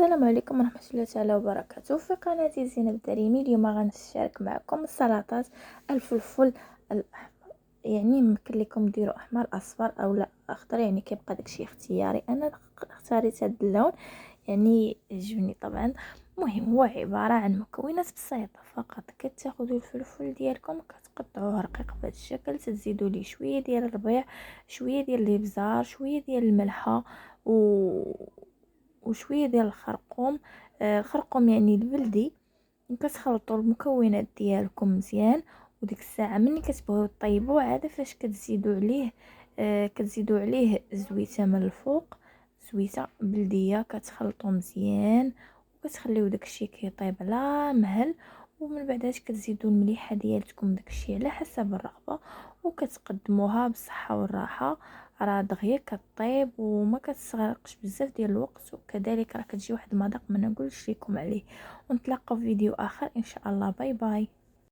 السلام عليكم ورحمة الله تعالى وبركاته في قناتي زينب دريمي. اليوم غنشارك معكم السلطات الفلفل الاحمر. يعني يمكن لكم ديروا احمر اصفر او لا اخضر، يعني كيبقى داكشي اختياري. انا اختاريت هذا اللون يعني عجبني طبعا. مهم هو عبارة عن مكونات بسيطة فقط. كتاخذوا الفلفل ديالكم كتقطعوه رقيق بهذا الشكل، تزيدوا ليه شويه ديال الربيع، شويه ديال الابزار، شويه ديال الملحه وشويه ديال الخرقوم. الخرقوم يعني البلدي. كتخلطوا المكونات ديالكم مزيان، وديك الساعه ملي كتبغيو طيبوه عاد فاش كتزيدوا عليه زويته من الفوق، زويته بلديه. كتخلطوا مزيان وكتخليو داكشي كيطيب على مهل، ومن بعد كتزيدوا المليحه ديالتكم داكشي على حسب الرغبه، وكتقدموها بالصحه والراحه. راه دغيا كطيب وما كتستغرقش بزاف ديال الوقت، وكذلك راه كتجي واحد المذاق ما نقولش لكم عليه. ونتلاقاو في فيديو اخر ان شاء الله. باي باي.